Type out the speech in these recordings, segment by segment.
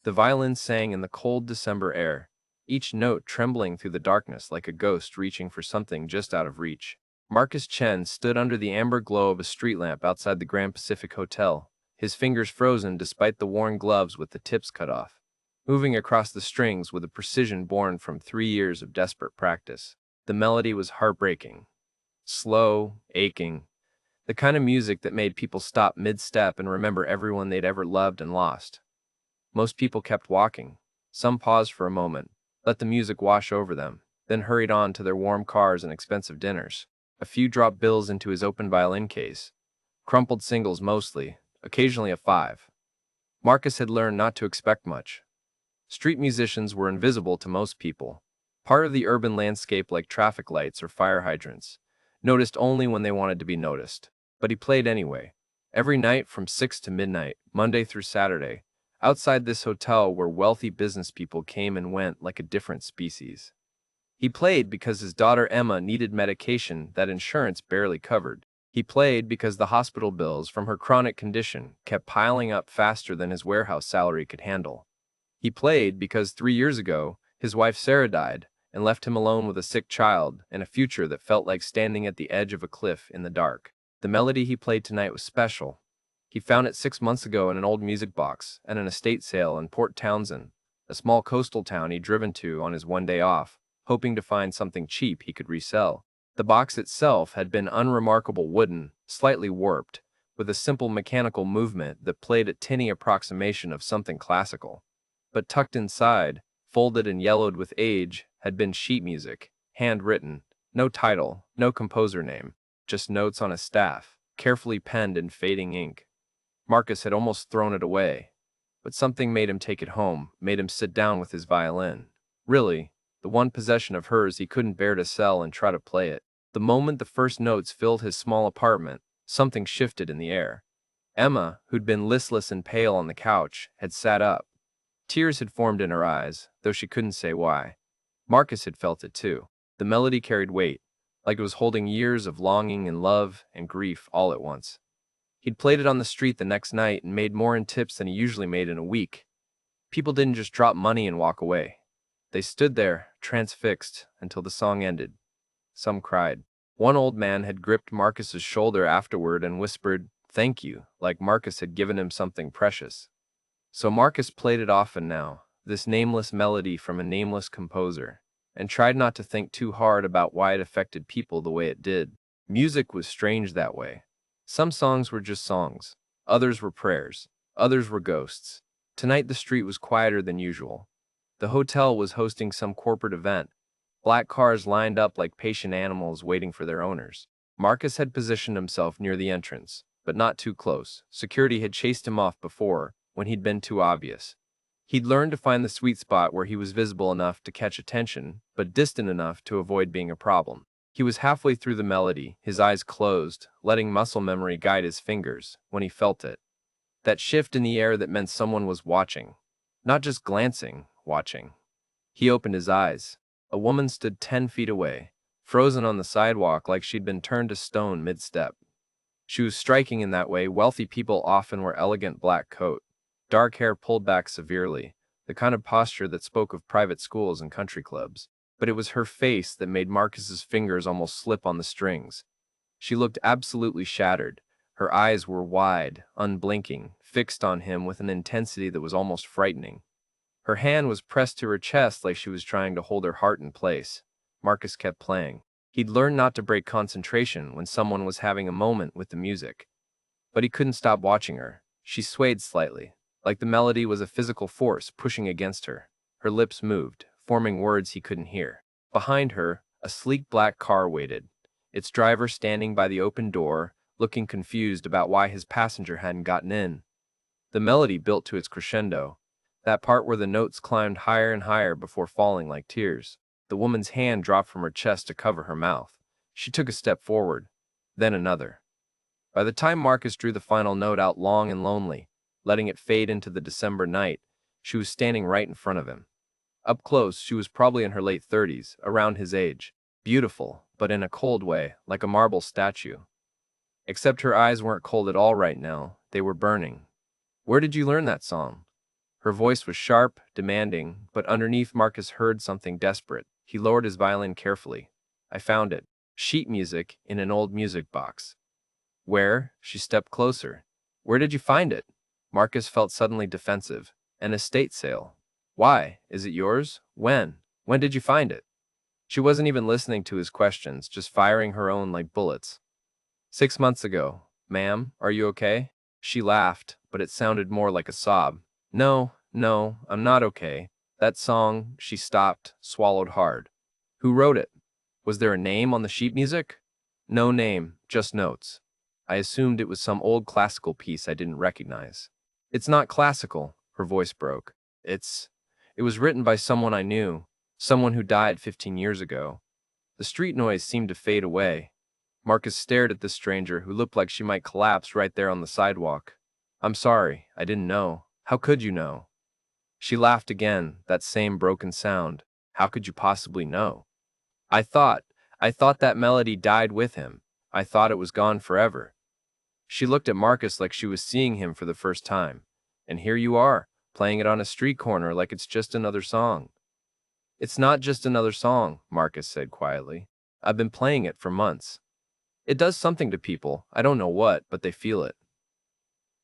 The violin sang in the cold December air, each note trembling through the darkness like a ghost reaching for something just out of reach. Marcus Chen stood under the amber glow of a street lamp outside the Grand Pacific Hotel, his fingers frozen despite the worn gloves with the tips cut off, moving across the strings with a precision born from 3 years of desperate practice. The melody was heartbreaking, slow, aching, the kind of music that made people stop mid-step and remember everyone they'd ever loved and lost. Most people kept walking. Some paused for a moment, let the music wash over them, then hurried on to their warm cars and expensive dinners. A few dropped bills into his open violin case, crumpled singles mostly, occasionally a five. Marcus had learned not to expect much. Street musicians were invisible to most people, part of the urban landscape like traffic lights or fire hydrants, noticed only when they wanted to be noticed. But he played anyway, every night from 6 to midnight, Monday through Saturday, outside this hotel where wealthy business people came and went like a different species. He played because his daughter Emma needed medication that insurance barely covered. He played because the hospital bills from her chronic condition kept piling up faster than his warehouse salary could handle. He played because 3 years ago, his wife Sarah died and left him alone with a sick child and a future that felt like standing at the edge of a cliff in the dark. The melody he played tonight was special. He found it 6 months ago in an old music box at an estate sale in Port Townsend, a small coastal town he'd driven to on his one day off, hoping to find something cheap he could resell. The box itself had been unremarkable wooden, slightly warped, with a simple mechanical movement that played a tinny approximation of something classical. But tucked inside, folded and yellowed with age, had been sheet music, handwritten, no title, no composer name, just notes on a staff, carefully penned in fading ink. Marcus had almost thrown it away, but something made him take it home, made him sit down with his violin. Really, the one possession of hers he couldn't bear to sell and try to play it. The moment the first notes filled his small apartment, something shifted in the air. Emma, who'd been listless and pale on the couch, had sat up. Tears had formed in her eyes, though she couldn't say why. Marcus had felt it too. The melody carried weight, like it was holding years of longing and love and grief all at once. He'd played it on the street the next night and made more in tips than he usually made in a week. People didn't just drop money and walk away. They stood there, transfixed, until the song ended. Some cried. One old man had gripped Marcus's shoulder afterward and whispered, "Thank you," like Marcus had given him something precious. So Marcus played it often now, this nameless melody from a nameless composer, and tried not to think too hard about why it affected people the way it did. Music was strange that way. Some songs were just songs, others were prayers, others were ghosts. Tonight the street was quieter than usual. The hotel was hosting some corporate event. Black cars lined up like patient animals waiting for their owners. Marcus had positioned himself near the entrance, but not too close. Security had chased him off before, when he'd been too obvious. He'd learned to find the sweet spot where he was visible enough to catch attention, but distant enough to avoid being a problem. He was halfway through the melody, his eyes closed, letting muscle memory guide his fingers, when he felt it. That shift in the air that meant someone was watching. Not just glancing, watching. He opened his eyes. A woman stood 10 feet away, frozen on the sidewalk like she'd been turned to stone mid-step. She was striking in that way wealthy people often wear: elegant black coat, dark hair pulled back severely, the kind of posture that spoke of private schools and country clubs. But it was her face that made Marcus's fingers almost slip on the strings. She looked absolutely shattered. Her eyes were wide, unblinking, fixed on him with an intensity that was almost frightening. Her hand was pressed to her chest like she was trying to hold her heart in place. Marcus kept playing. He'd learned not to break concentration when someone was having a moment with the music. But he couldn't stop watching her. She swayed slightly, like the melody was a physical force pushing against her. Her lips moved, forming words he couldn't hear. Behind her, a sleek black car waited, its driver standing by the open door, looking confused about why his passenger hadn't gotten in. The melody built to its crescendo, that part where the notes climbed higher and higher before falling like tears. The woman's hand dropped from her chest to cover her mouth. She took a step forward, then another. By the time Marcus drew the final note out long and lonely, letting it fade into the December night, she was standing right in front of him. Up close, she was probably in her late 30s, around his age. Beautiful, but in a cold way, like a marble statue. Except her eyes weren't cold at all right now, they were burning. "Where did you learn that song?" Her voice was sharp, demanding, but underneath Marcus heard something desperate. He lowered his violin carefully. I found it. Sheet music in an old music box. Where? She stepped closer. Where did you find it? Marcus felt suddenly defensive. An estate sale. Why? Is it yours? When? When did you find it? She wasn't even listening to his questions, just firing her own like bullets. 6 months ago. Ma'am, are you okay? She laughed, but it sounded more like a sob. No, no, I'm not okay. That song, she stopped, swallowed hard. Who wrote it? Was there a name on the sheet music? No name, just notes. I assumed it was some old classical piece I didn't recognize. It's not classical, her voice broke. It was written by someone I knew, someone who died 15 years ago. The street noise seemed to fade away. Marcus stared at the stranger who looked like she might collapse right there on the sidewalk. I'm sorry, I didn't know. How could you know? She laughed again, that same broken sound. How could you possibly know? I thought that melody died with him. I thought it was gone forever. She looked at Marcus like she was seeing him for the first time. And here you are, playing it on a street corner like it's just another song. It's not just another song, Marcus said quietly. I've been playing it for months. It does something to people, I don't know what, but they feel it.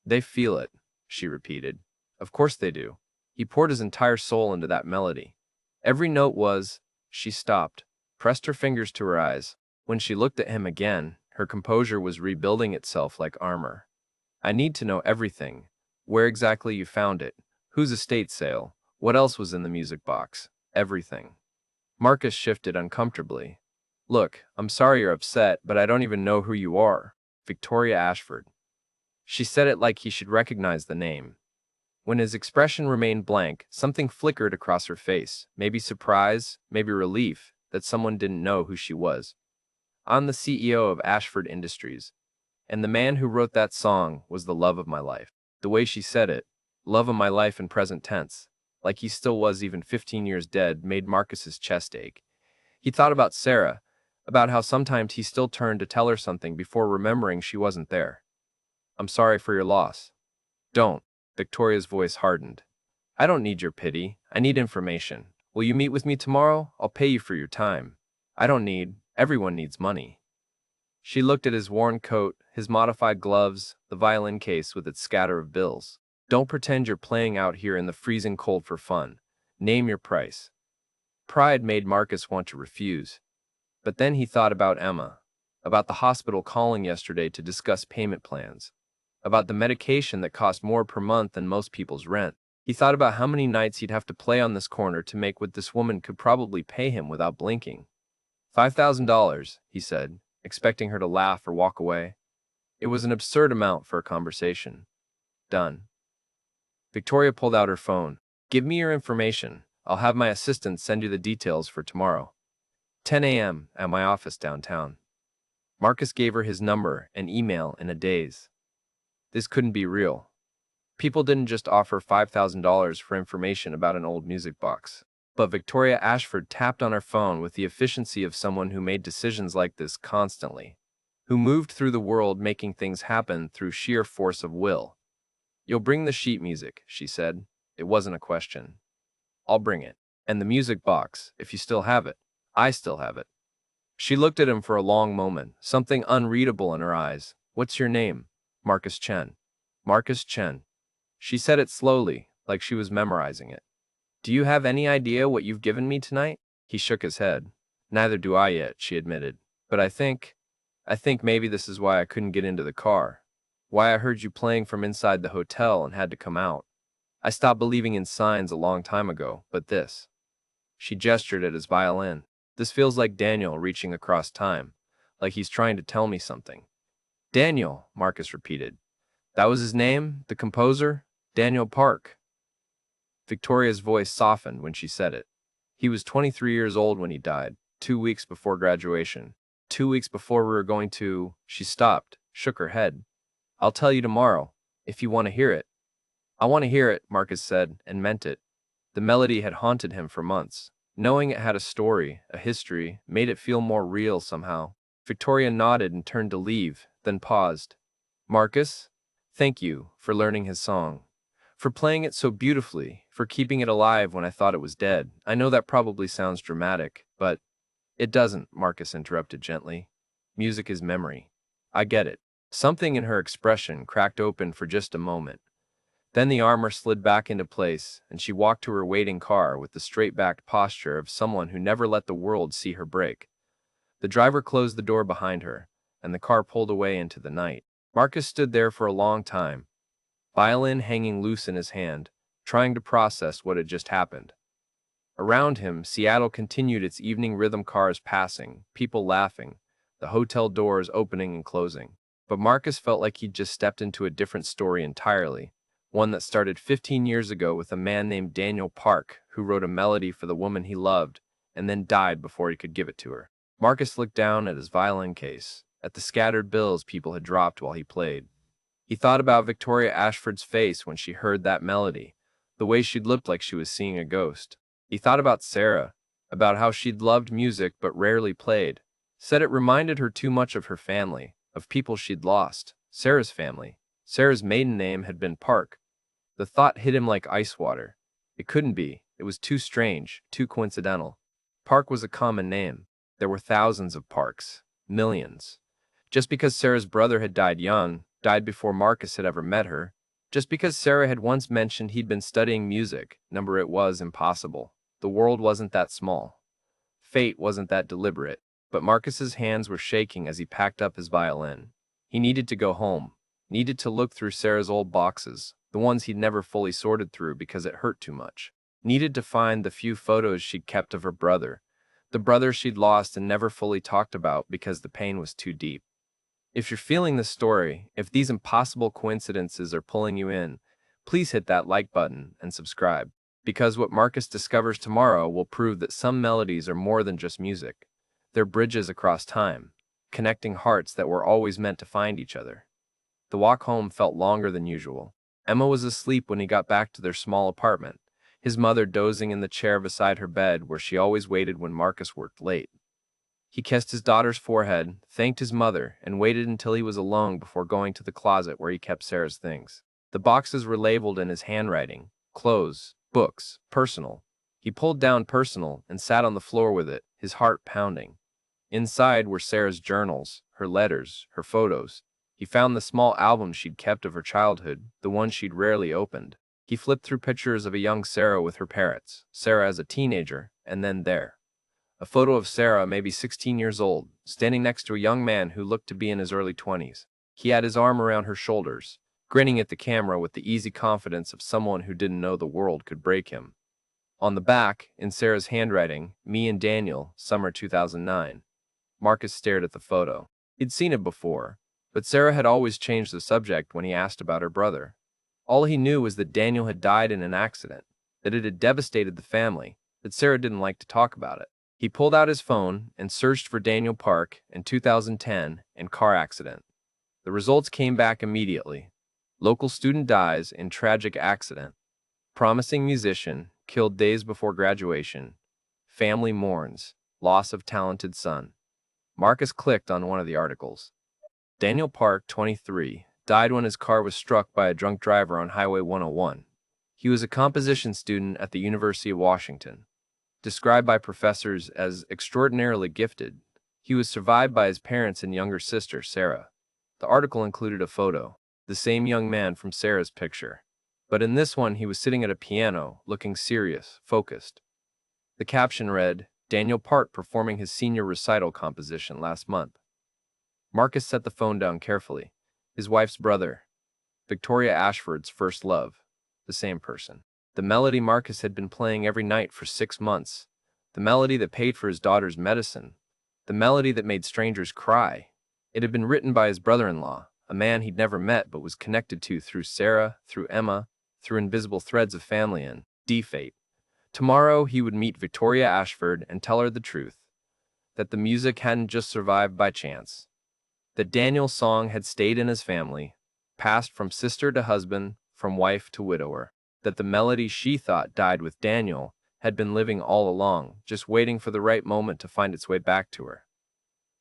They feel it, she repeated. Of course they do. He poured his entire soul into that melody. Every note was. She stopped, pressed her fingers to her eyes. When she looked at him again, her composure was rebuilding itself like armor. I need to know everything. Where exactly you found it. Whose estate sale. What else was in the music box. Everything. Marcus shifted uncomfortably. Look, I'm sorry you're upset, but I don't even know who you are. Victoria Ashford. She said it like he should recognize the name. When his expression remained blank, something flickered across her face, maybe surprise, maybe relief, that someone didn't know who she was. I'm the CEO of Ashford Industries, and the man who wrote that song was the love of my life. The way she said it, love of my life in present tense, like he still was even 15 years dead, made Marcus's chest ache. He thought about Sarah, about how sometimes he still turned to tell her something before remembering she wasn't there. I'm sorry for your loss. Don't. Victoria's voice hardened. I don't need your pity. I need information. Will you meet with me tomorrow? I'll pay you for your time. I don't need. Everyone needs money. She looked at his worn coat, his modified gloves, the violin case with its scatter of bills. Don't pretend you're playing out here in the freezing cold for fun. Name your price. Pride made Marcus want to refuse. But then he thought about Emma, about the hospital calling yesterday to discuss payment plans, about the medication that cost more per month than most people's rent. He thought about how many nights he'd have to play on this corner to make what this woman could probably pay him without blinking. $5,000, he said, expecting her to laugh or walk away. It was an absurd amount for a conversation. Done. Victoria pulled out her phone. Give me your information. I'll have my assistant send you the details for tomorrow. 10 a.m. at my office downtown. Marcus gave her his number and email in a daze. This couldn't be real. People didn't just offer $5,000 for information about an old music box. But Victoria Ashford tapped on her phone with the efficiency of someone who made decisions like this constantly, who moved through the world making things happen through sheer force of will. You'll bring the sheet music, she said. It wasn't a question. I'll bring it. And the music box, if you still have it. I still have it. She looked at him for a long moment, something unreadable in her eyes. What's your name? Marcus Chen. Marcus Chen. She said it slowly, like she was memorizing it. Do you have any idea what you've given me tonight? He shook his head. Neither do I yet, she admitted. But I think maybe this is why I couldn't get into the car. Why I heard you playing from inside the hotel and had to come out. I stopped believing in signs a long time ago, but this. She gestured at his violin. This feels like Daniel reaching across time, like he's trying to tell me something. Daniel, Marcus repeated. That was his name, the composer? Daniel Park. Victoria's voice softened when she said it. He was 23 years old when he died, 2 weeks before graduation. 2 weeks before we were going to... She stopped, shook her head. I'll tell you tomorrow, if you want to hear it. I want to hear it, Marcus said, and meant it. The melody had haunted him for months. Knowing it had a story, a history, made it feel more real somehow. Victoria nodded and turned to leave, then paused. Marcus, thank you for learning his song, for playing it so beautifully, for keeping it alive when I thought it was dead. I know that probably sounds dramatic, but it doesn't, Marcus interrupted gently. Music is memory. I get it. Something in her expression cracked open for just a moment. Then the armor slid back into place, and she walked to her waiting car with the straight-backed posture of someone who never let the world see her break. The driver closed the door behind her, and the car pulled away into the night. Marcus stood there for a long time, violin hanging loose in his hand, trying to process what had just happened. Around him, Seattle continued its evening rhythm, cars passing, people laughing, the hotel doors opening and closing. But Marcus felt like he'd just stepped into a different story entirely, one that started 15 years ago with a man named Daniel Park, who wrote a melody for the woman he loved, and then died before he could give it to her. Marcus looked down at his violin case, at the scattered bills people had dropped while he played. He thought about Victoria Ashford's face when she heard that melody, the way she'd looked like she was seeing a ghost. He thought about Sarah, about how she'd loved music but rarely played, said it reminded her too much of her family, of people she'd lost, Sarah's family. Sarah's maiden name had been Park. The thought hit him like ice water. It couldn't be. It was too strange, too coincidental. Park was a common name. There were thousands of Parks, millions. Just because Sarah's brother had died young, died before Marcus had ever met her, just because Sarah had once mentioned he'd been studying music, number it was impossible. The world wasn't that small. Fate wasn't that deliberate. But Marcus's hands were shaking as he packed up his violin. He needed to go home, needed to look through Sarah's old boxes, the ones he'd never fully sorted through because it hurt too much. Needed to find the few photos she'd kept of her brother, the brother she'd lost and never fully talked about because the pain was too deep. If you're feeling this story, if these impossible coincidences are pulling you in, please hit that like button and subscribe, because what Marcus discovers tomorrow will prove that some melodies are more than just music. They're bridges across time, connecting hearts that were always meant to find each other. The walk home felt longer than usual. Emma was asleep when he got back to their small apartment, his mother dozing in the chair beside her bed where she always waited when Marcus worked late. He kissed his daughter's forehead, thanked his mother, and waited until he was alone before going to the closet where he kept Sarah's things. The boxes were labeled in his handwriting: clothes, books, personal. He pulled down personal and sat on the floor with it, his heart pounding. Inside were Sarah's journals, her letters, her photos. He found the small album she'd kept of her childhood, the one she'd rarely opened. He flipped through pictures of a young Sarah with her parents, Sarah as a teenager, and then there. A photo of Sarah, maybe 16 years old, standing next to a young man who looked to be in his early 20s. He had his arm around her shoulders, grinning at the camera with the easy confidence of someone who didn't know the world could break him. On the back, in Sarah's handwriting, "Me and Daniel, summer 2009. Marcus stared at the photo. He'd seen it before, but Sarah had always changed the subject when he asked about her brother. All he knew was that Daniel had died in an accident, that it had devastated the family, that Sarah didn't like to talk about it. He pulled out his phone and searched for Daniel Park in 2010 and car accident. The results came back immediately. Local student dies in tragic accident. Promising musician, killed days before graduation. Family mourns, loss of talented son. Marcus clicked on one of the articles. Daniel Park, 23, died when his car was struck by a drunk driver on Highway 101. He was a composition student at the University of Washington. Described by professors as extraordinarily gifted, he was survived by his parents and younger sister, Sarah. The article included a photo, the same young man from Sarah's picture. But in this one, he was sitting at a piano, looking serious, focused. The caption read, "Daniel Park performing his senior recital composition last month." Marcus set the phone down carefully. His wife's brother, Victoria Ashford's first love, the same person. The melody Marcus had been playing every night for 6 months. The melody that paid for his daughter's medicine. The melody that made strangers cry. It had been written by his brother-in-law, a man he'd never met but was connected to through Sarah, through Emma, through invisible threads of family and fate. Tomorrow he would meet Victoria Ashford and tell her the truth, that the music hadn't just survived by chance, that Daniel's song had stayed in his family, passed from sister to husband, from wife to widower, that the melody she thought died with Daniel had been living all along, just waiting for the right moment to find its way back to her.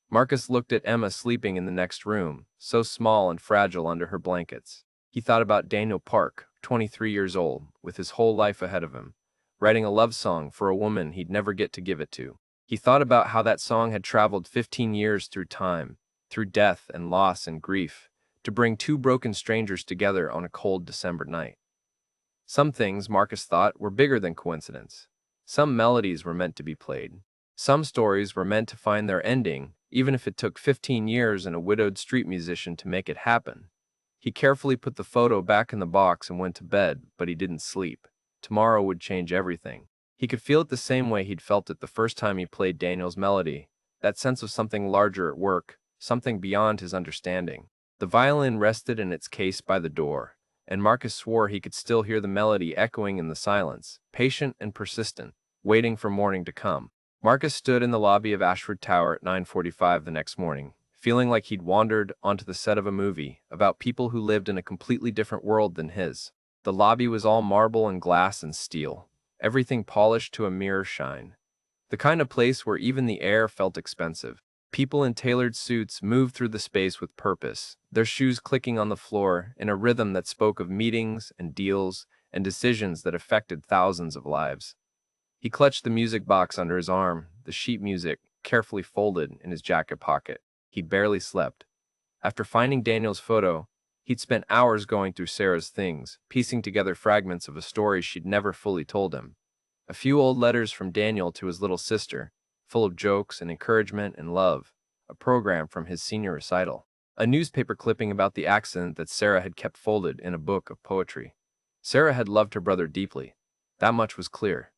Marcus looked at Emma sleeping in the next room, so small and fragile under her blankets. He thought about Daniel Park, 23 years old, with his whole life ahead of him, writing a love song for a woman he'd never get to give it to. He thought about how that song had traveled 15 years through time, through death and loss and grief, to bring two broken strangers together on a cold December night. Some things, Marcus thought, were bigger than coincidence. Some melodies were meant to be played. Some stories were meant to find their ending, even if it took 15 years and a widowed street musician to make it happen. He carefully put the photo back in the box and went to bed, but he didn't sleep. Tomorrow would change everything. He could feel it the same way he'd felt it the first time he played Daniel's melody, that sense of something larger at work, something beyond his understanding. The violin rested in its case by the door, and Marcus swore he could still hear the melody echoing in the silence, patient and persistent, waiting for morning to come. Marcus stood in the lobby of Ashford Tower at 9:45 the next morning, feeling like he'd wandered onto the set of a movie about people who lived in a completely different world than his. The lobby was all marble and glass and steel, everything polished to a mirror shine. The kind of place where even the air felt expensive. People in tailored suits moved through the space with purpose, their shoes clicking on the floor in a rhythm that spoke of meetings and deals and decisions that affected thousands of lives. He clutched the music box under his arm, the sheet music carefully folded in his jacket pocket. He barely slept. After finding Daniel's photo, he'd spent hours going through Sarah's things, piecing together fragments of a story she'd never fully told him. A few old letters from Daniel to his little sister, full of jokes and encouragement and love, a program from his senior recital, a newspaper clipping about the accident that Sarah had kept folded in a book of poetry. Sarah had loved her brother deeply. That much was clear.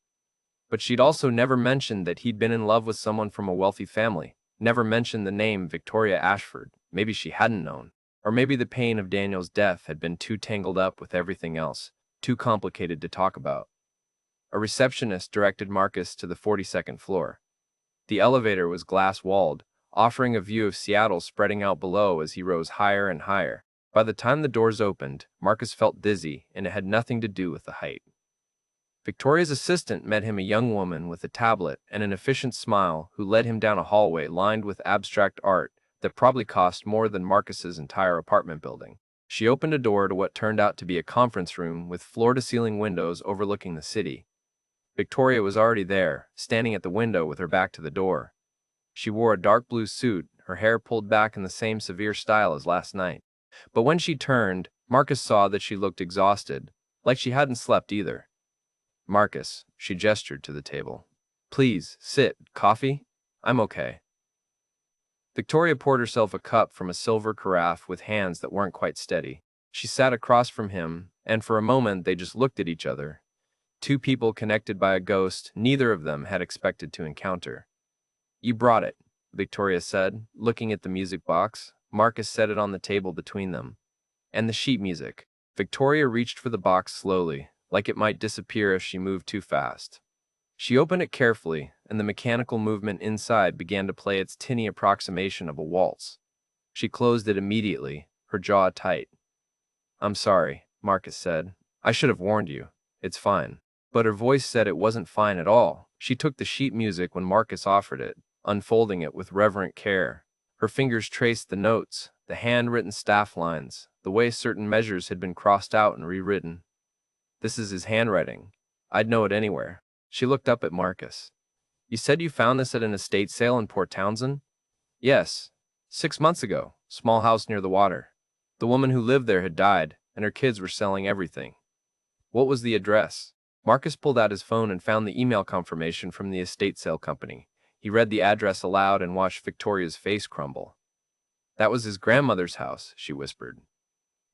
But she'd also never mentioned that he'd been in love with someone from a wealthy family, never mentioned the name Victoria Ashford. Maybe she hadn't known. Or maybe the pain of Daniel's death had been too tangled up with everything else, too complicated to talk about. A receptionist directed Marcus to the 42nd floor. The elevator was glass-walled, offering a view of Seattle spreading out below as he rose higher and higher. By the time the doors opened, Marcus felt dizzy, and it had nothing to do with the height. Victoria's assistant met him, a young woman with a tablet and an efficient smile, who led him down a hallway lined with abstract art that probably cost more than Marcus's entire apartment building. She opened a door to what turned out to be a conference room with floor-to-ceiling windows overlooking the city. Victoria was already there, standing at the window with her back to the door. She wore a dark blue suit, her hair pulled back in the same severe style as last night. But when she turned, Marcus saw that she looked exhausted, like she hadn't slept either. "Marcus," she gestured to the table. "Please, sit. Coffee? I'm okay." Victoria poured herself a cup from a silver carafe with hands that weren't quite steady. She sat across from him, and for a moment they just looked at each other. Two people connected by a ghost neither of them had expected to encounter. "You brought it," Victoria said, looking at the music box. Marcus set it on the table between them. "And the sheet music." Victoria reached for the box slowly, like it might disappear if she moved too fast. She opened it carefully, and the mechanical movement inside began to play its tinny approximation of a waltz. She closed it immediately, her jaw tight. "I'm sorry," Marcus said. "I should have warned you. It's fine." But her voice said it wasn't fine at all. She took the sheet music when Marcus offered it, unfolding it with reverent care. Her fingers traced the notes, the handwritten staff lines, the way certain measures had been crossed out and rewritten. "This is his handwriting. I'd know it anywhere." She looked up at Marcus. "You said you found this at an estate sale in Port Townsend?" "Yes. 6 months ago. Small house near the water. The woman who lived there had died, and her kids were selling everything." "What was the address?" Marcus pulled out his phone and found the email confirmation from the estate sale company. He read the address aloud and watched Victoria's face crumble. "That was his grandmother's house," she whispered.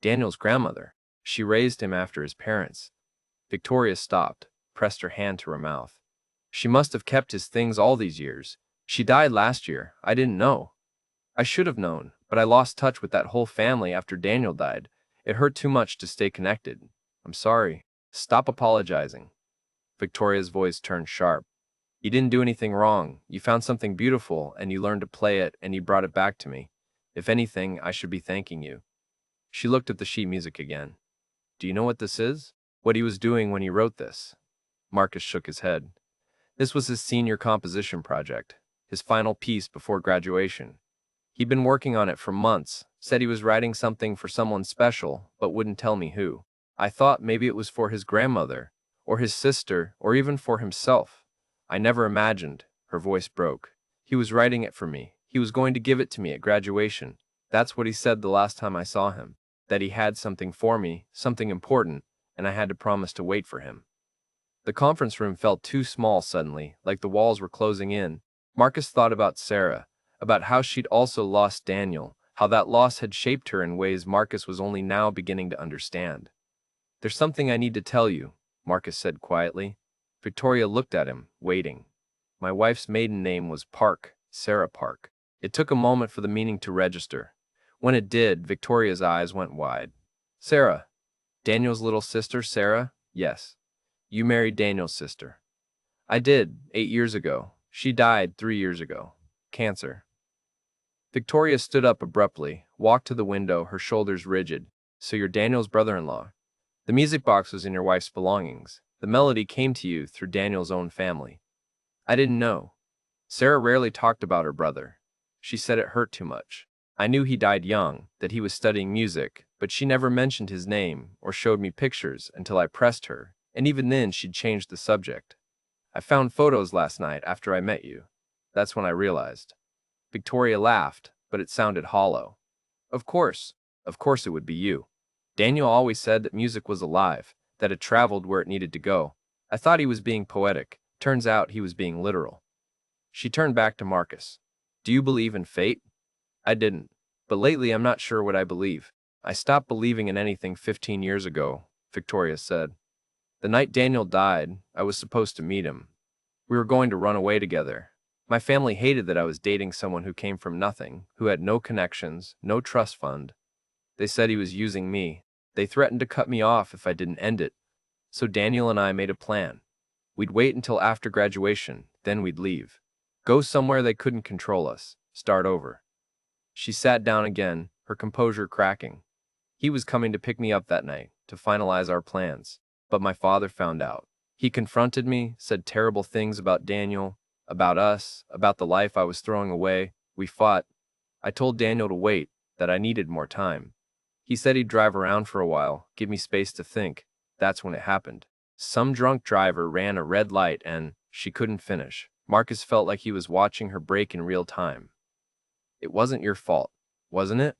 "Daniel's grandmother. She raised him after his parents." Victoria stopped, pressed her hand to her mouth. "She must have kept his things all these years. She died last year. I didn't know. I should have known, but I lost touch with that whole family after Daniel died. It hurt too much to stay connected. I'm sorry." "Stop apologizing." Victoria's voice turned sharp. "You didn't do anything wrong. You found something beautiful, and you learned to play it, and you brought it back to me. If anything, I should be thanking you." She looked at the sheet music again. "Do you know what this is?" "What he was doing when he wrote this?" Marcus shook his head. "This was his senior composition project, his final piece before graduation. He'd been working on it for months, said he was writing something for someone special, but wouldn't tell me who. I thought maybe it was for his grandmother, or his sister, or even for himself. I never imagined. Her voice broke. He was writing it for me. He was going to give it to me at graduation. That's what he said the last time I saw him. That he had something for me, something important, and I had to promise to wait for him. The conference room felt too small suddenly, like the walls were closing in. Marcus thought about Sarah, about how she'd also lost Daniel, how that loss had shaped her in ways Marcus was only now beginning to understand. "There's something I need to tell you," Marcus said quietly. Victoria looked at him, waiting. "My wife's maiden name was Park, Sarah Park." It took a moment for the meaning to register. When it did, Victoria's eyes went wide. "Sarah? Daniel's little sister, Sarah?" "Yes. You married Daniel's sister." "I did, 8 years ago. She died 3 years ago. Cancer." Victoria stood up abruptly, walked to the window, her shoulders rigid. "So you're Daniel's brother-in-law. The music box was in your wife's belongings. The melody came to you through Daniel's own family." "I didn't know." Sarah rarely talked about her brother. She said it hurt too much. "I knew he died young, that he was studying music, but she never mentioned his name or showed me pictures until I pressed her, and even then she'd changed the subject. I found photos last night after I met you. That's when I realized." Victoria laughed, but it sounded hollow. Of course it would be you. Daniel always said that music was alive, that it traveled where it needed to go. I thought he was being poetic. Turns out he was being literal." She turned back to Marcus. "Do you believe in fate?" "I didn't. But lately I'm not sure what I believe." "I stopped believing in anything 15 years ago," Victoria said. "The night Daniel died, I was supposed to meet him. We were going to run away together. My family hated that I was dating someone who came from nothing, who had no connections, no trust fund. They said he was using me. They threatened to cut me off if I didn't end it. So Daniel and I made a plan. We'd wait until after graduation, then we'd leave. Go somewhere they couldn't control us. Start over." She sat down again, her composure cracking. "He was coming to pick me up that night, to finalize our plans. But my father found out. He confronted me, said terrible things about Daniel, about us, about the life I was throwing away. We fought. I told Daniel to wait, that I needed more time. He said he'd drive around for a while, give me space to think. That's when it happened. Some drunk driver ran a red light and she couldn't finish." Marcus felt like he was watching her break in real time. "It wasn't your fault, wasn't it?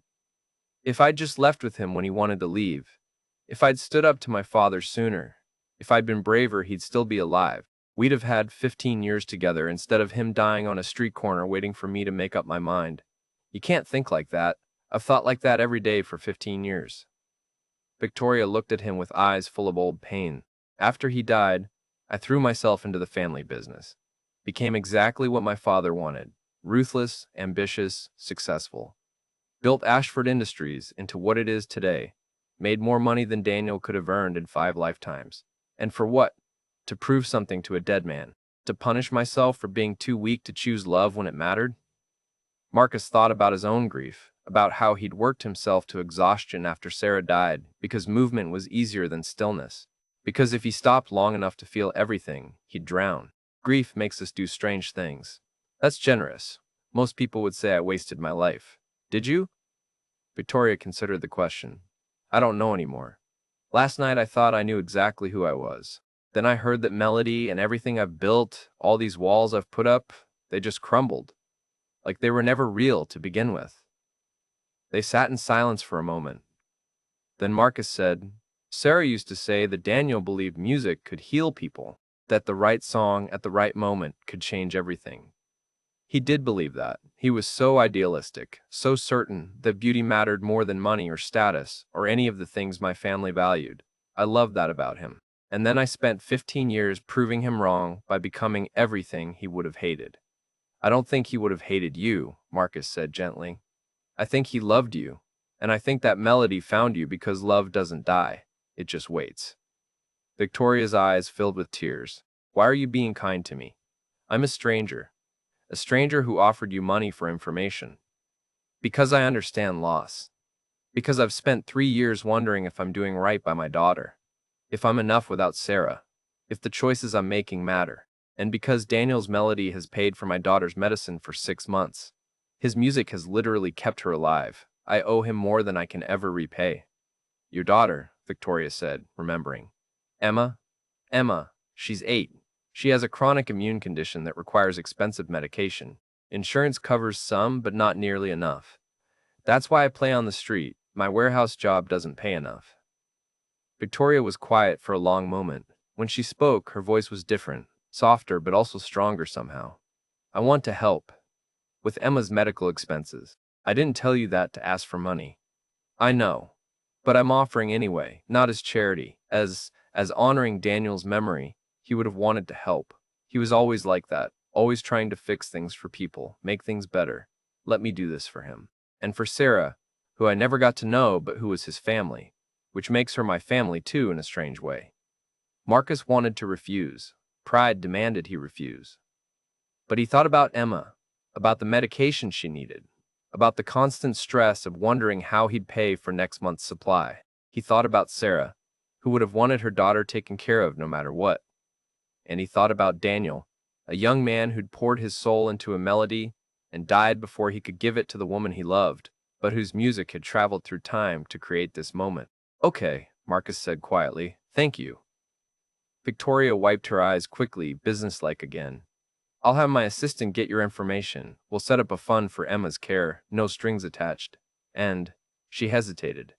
If I'd just left with him when he wanted to leave, if I'd stood up to my father sooner, if I'd been braver, he'd still be alive. We'd have had 15 years together instead of him dying on a street corner waiting for me to make up my mind. You can't think like that. I've thought like that every day for 15 years. Victoria looked at him with eyes full of old pain. "After he died, I threw myself into the family business. Became exactly what my father wanted. Ruthless, ambitious, successful. Built Ashford Industries into what it is today. Made more money than Daniel could have earned in 5 lifetimes. And for what? To prove something to a dead man. To punish myself for being too weak to choose love when it mattered?" Marcus thought about his own grief, about how he'd worked himself to exhaustion after Sarah died because movement was easier than stillness. Because if he stopped long enough to feel everything, he'd drown. Grief makes us do strange things. That's generous. Most people would say I wasted my life. Did you? Victoria considered the question. "I don't know anymore. Last night I thought I knew exactly who I was. Then I heard that melody and everything I've built, all these walls I've put up, they just crumbled. Like they were never real to begin with." They sat in silence for a moment. Then Marcus said, "Sarah used to say that Daniel believed music could heal people, that the right song at the right moment could change everything. He did believe that. He was so idealistic, so certain that beauty mattered more than money or status or any of the things my family valued. I loved that about him. And then I spent 15 years proving him wrong by becoming everything he would have hated." "I don't think he would have hated you," Marcus said gently. "I think he loved you. And I think that melody found you because love doesn't die. It just waits." Victoria's eyes filled with tears. "Why are you being kind to me? I'm a stranger who offered you money for information. Because I understand loss. Because I've spent 3 years wondering if I'm doing right by my daughter. If I'm enough without Sarah. If the choices I'm making matter. And because Daniel's melody has paid for my daughter's medicine for 6 months. His music has literally kept her alive. I owe him more than I can ever repay." "Your daughter," Victoria said, remembering. Emma? Emma. She's 8. She has a chronic immune condition that requires expensive medication. Insurance covers some, but not nearly enough. That's why I play on the street. My warehouse job doesn't pay enough. Victoria was quiet for a long moment. When she spoke, her voice was different, softer but also stronger somehow. I want to help. With Emma's medical expenses. I didn't tell you that to ask for money. I know. But I'm offering anyway, not as charity, as honoring Daniel's memory. He would have wanted to help. He was always like that, always trying to fix things for people, make things better. Let me do this for him. And for Sarah, who I never got to know but who was his family, which makes her my family too in a strange way. Marcus wanted to refuse. Pride demanded he refuse. But he thought about Emma, about the medication she needed, about the constant stress of wondering how he'd pay for next month's supply. He thought about Sarah, who would have wanted her daughter taken care of no matter what. And he thought about Daniel, a young man who'd poured his soul into a melody and died before he could give it to the woman he loved, but whose music had traveled through time to create this moment. Okay, Marcus said quietly. Thank you. Victoria wiped her eyes quickly, businesslike again. I'll have my assistant get your information. We'll set up a fund for Emma's care, no strings attached. And, she hesitated.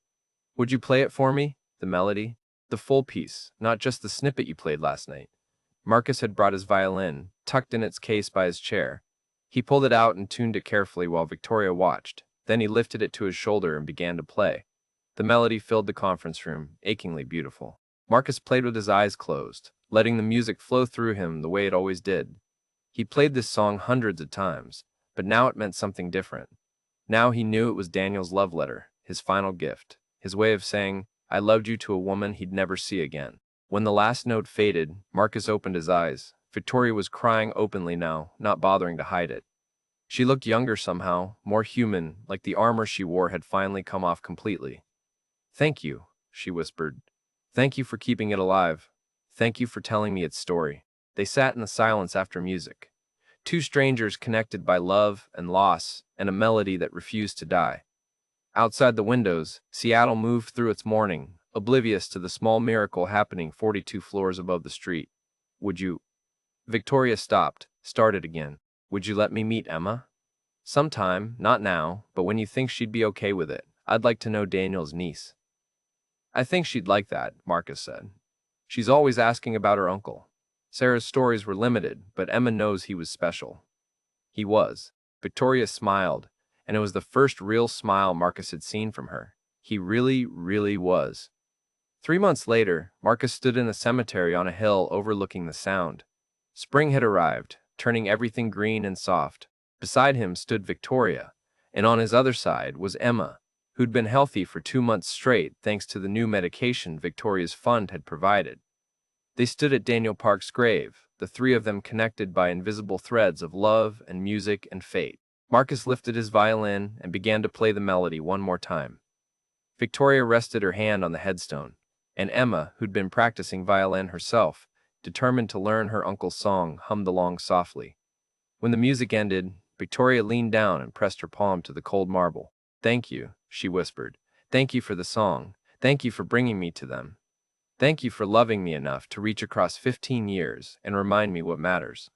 Would you play it for me? The melody? The full piece, not just the snippet you played last night. Marcus had brought his violin, tucked in its case by his chair. He pulled it out and tuned it carefully while Victoria watched. Then he lifted it to his shoulder and began to play. The melody filled the conference room, achingly beautiful. Marcus played with his eyes closed, letting the music flow through him the way it always did. He played this song hundreds of times, but now it meant something different. Now he knew it was Daniel's love letter, his final gift, his way of saying, I loved you to a woman he'd never see again. When the last note faded, Marcus opened his eyes. Victoria was crying openly now, not bothering to hide it. She looked younger somehow, more human, like the armor she wore had finally come off completely. Thank you, she whispered. Thank you for keeping it alive. Thank you for telling me its story. They sat in the silence after music. Two strangers connected by love and loss and a melody that refused to die. Outside the windows, Seattle moved through its morning, oblivious to the small miracle happening 42 floors above the street. Would you? Victoria stopped, started again. Would you let me meet Emma? Sometime, not now, but when you think she'd be okay with it. I'd like to know Daniel's niece. I think she'd like that, Marcus said. She's always asking about her uncle. Sarah's stories were limited, but Emma knows he was special. He was. Victoria smiled, and it was the first real smile Marcus had seen from her. He really, really was. 3 months later, Marcus stood in a cemetery on a hill overlooking the Sound. Spring had arrived, turning everything green and soft. Beside him stood Victoria, and on his other side was Emma, who'd been healthy for 2 months straight thanks to the new medication Victoria's fund had provided. They stood at Daniel Park's grave, the three of them connected by invisible threads of love and music and fate. Marcus lifted his violin and began to play the melody one more time. Victoria rested her hand on the headstone, and Emma, who'd been practicing violin herself, determined to learn her uncle's song, hummed along softly. When the music ended, Victoria leaned down and pressed her palm to the cold marble. Thank you, she whispered. Thank you for the song. Thank you for bringing me to them. Thank you for loving me enough to reach across 15 years and remind me what matters.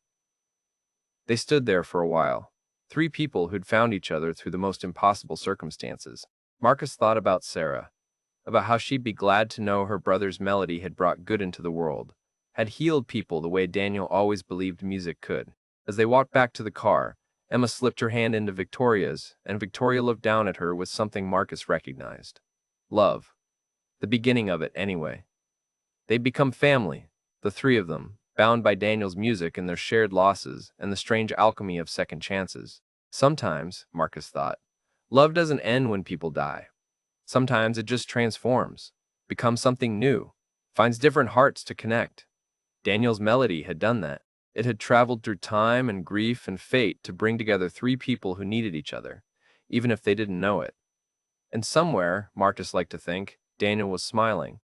They stood there for a while, three people who'd found each other through the most impossible circumstances. Marcus thought about Sarah, about how she'd be glad to know her brother's melody had brought good into the world, had healed people the way Daniel always believed music could. As they walked back to the car, Emma slipped her hand into Victoria's, and Victoria looked down at her with something Marcus recognized. Love. The beginning of it, anyway. They'd become family, the three of them, bound by Daniel's music and their shared losses and the strange alchemy of second chances. Sometimes, Marcus thought, love doesn't end when people die. Sometimes it just transforms, becomes something new, finds different hearts to connect. Daniel's melody had done that. It had traveled through time and grief and fate to bring together three people who needed each other, even if they didn't know it. And somewhere, Marcus liked to think, Daniel was smiling.